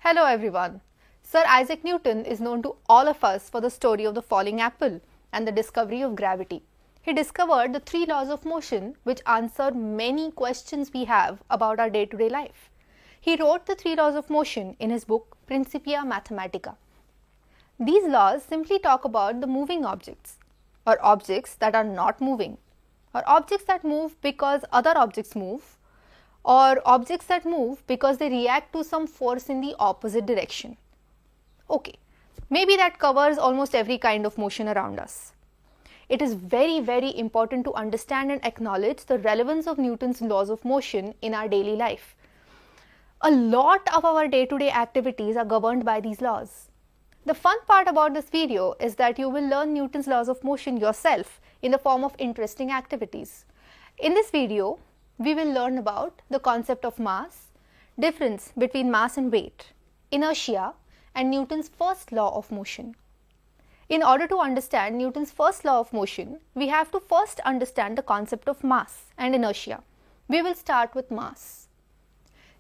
Hello everyone. Sir Isaac Newton is known to all of us for the story of the falling apple and the discovery of gravity. He discovered the three laws of motion which answer many questions we have about our day-to-day life. He wrote the three laws of motion in his book Principia Mathematica. These laws simply talk about the moving objects, or objects that are not moving, or objects that move because other objects move, or objects that move because they react to some force in the opposite direction. Okay, maybe that covers almost every kind of motion around us. It is very important to understand and acknowledge the relevance of Newton's laws of motion in our daily life. A lot of our day-to-day activities are governed by these laws. The fun part about this video is that you will learn Newton's laws of motion yourself in the form of interesting activities. In this video, we will learn about the concept of mass, difference between mass and weight, inertia, and Newton's first law of motion. In order to understand Newton's first law of motion, we have to first understand the concept of mass and inertia. We will start with mass.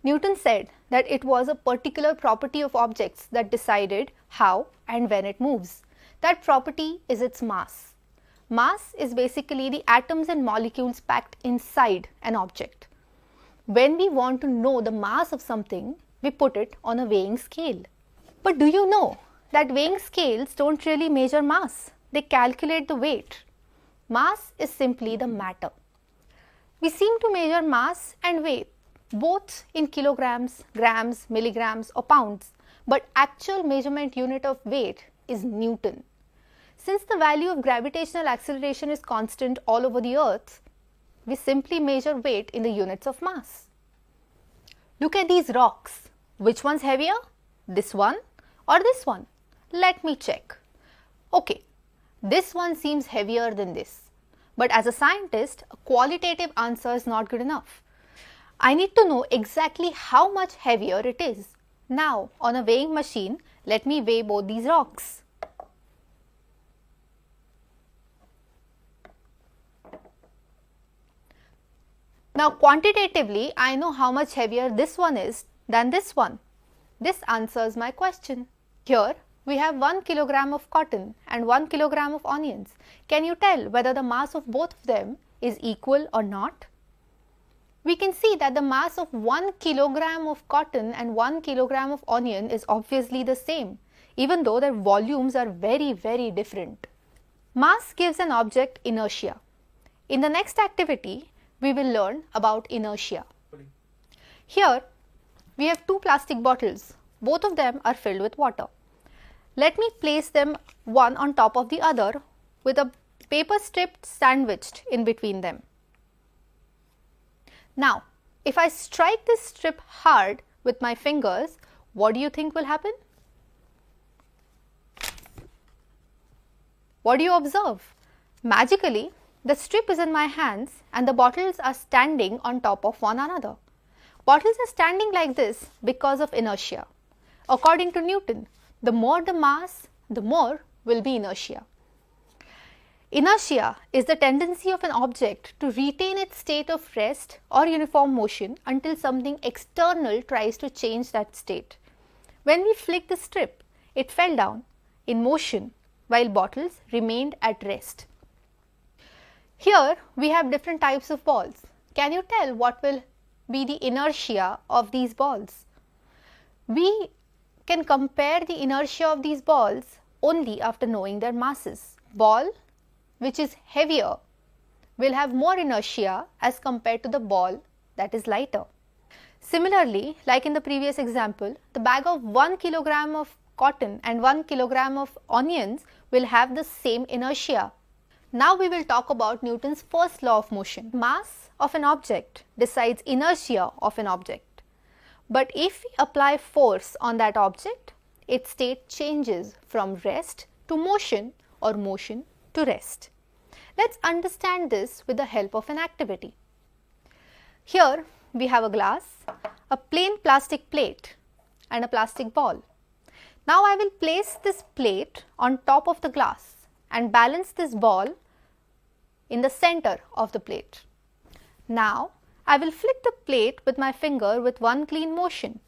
Newton said that it was a particular property of objects that decided how and when it moves. That property is its mass. Mass is basically the atoms and molecules packed inside an object. When we want to know the mass of something, we put it on a weighing scale. But do you know that weighing scales don't really measure mass? They calculate the weight. Mass is simply the matter. We seem to measure mass and weight both in kilograms, grams, milligrams or pounds, but actual measurement unit of weight is Newton. Since the value of gravitational acceleration is constant all over the earth, we simply measure weight in the units of mass. Look at these rocks. Which one's heavier? This one or this one? Let me check. Okay, this one seems heavier than this. But as a scientist, a qualitative answer is not good enough. I need to know exactly how much heavier it is. Now, on a weighing machine, let me weigh both these rocks. Now, quantitatively, I know how much heavier this one is than this one. This answers my question. Here, we have 1 kilogram of cotton and 1 kilogram of onions. Can you tell whether the mass of both of them is equal or not? We can see that the mass of 1 kilogram of cotton and 1 kilogram of onion is obviously the same, even though their volumes are very different. Mass gives an object inertia. In the next activity, we will learn about inertia. Here, we have two plastic bottles. Both of them are filled with water. Let me place them one on top of the other with a paper strip sandwiched in between them. Now, if I strike this strip hard with my fingers, what do you think will happen? What do you observe? Magically, the strip is in my hands and the bottles are standing on top of one another. Bottles are standing like this because of inertia. According to Newton, the more the mass, the more will be inertia. Inertia is the tendency of an object to retain its state of rest or uniform motion until something external tries to change that state. When we flicked the strip, it fell down in motion while bottles remained at rest. Here we have different types of balls. Can you tell what will be the inertia of these balls? We can compare the inertia of these balls only after knowing their masses. Ball which is heavier will have more inertia as compared to the ball that is lighter. Similarly, like in the previous example, the bag of 1 kilogram of cotton and 1 kilogram of onions will have the same inertia. Now we will talk about Newton's first law of motion. Mass of an object decides inertia of an object. But if we apply force on that object, its state changes from rest to motion or motion to rest. Let's understand this with the help of an activity. Here we have a glass, a plain plastic plate and a plastic ball. Now I will place this plate on top of the glass and balance this ball in the center of the plate. Now I will flick the plate with my finger with one clean motion.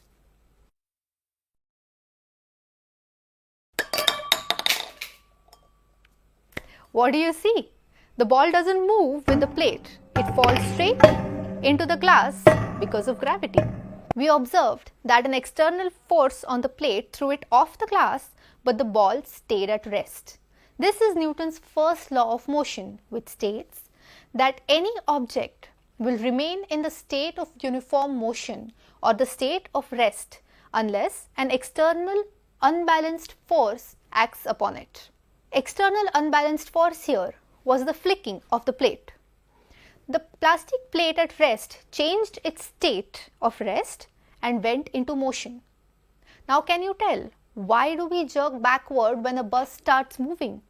What do you see? The ball doesn't move with the plate. It falls straight into the glass because of gravity. We observed that an external force on the plate threw it off the glass, but the ball stayed at rest. This is Newton's first law of motion, which states that any object will remain in the state of uniform motion or the state of rest unless an external unbalanced force acts upon it. External unbalanced force here was the flicking of the plate. The plastic plate at rest changed its state of rest and went into motion. Now can you tell, why do we jerk backward when a bus starts moving?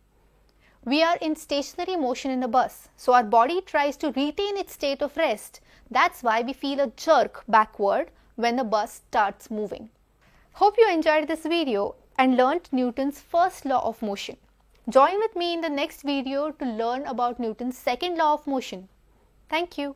We are in stationary motion in a bus, so our body tries to retain its state of rest. That's why we feel a jerk backward when the bus starts moving. Hope you enjoyed this video and learnt Newton's first law of motion. Join with me in the next video to learn about Newton's second law of motion. Thank you.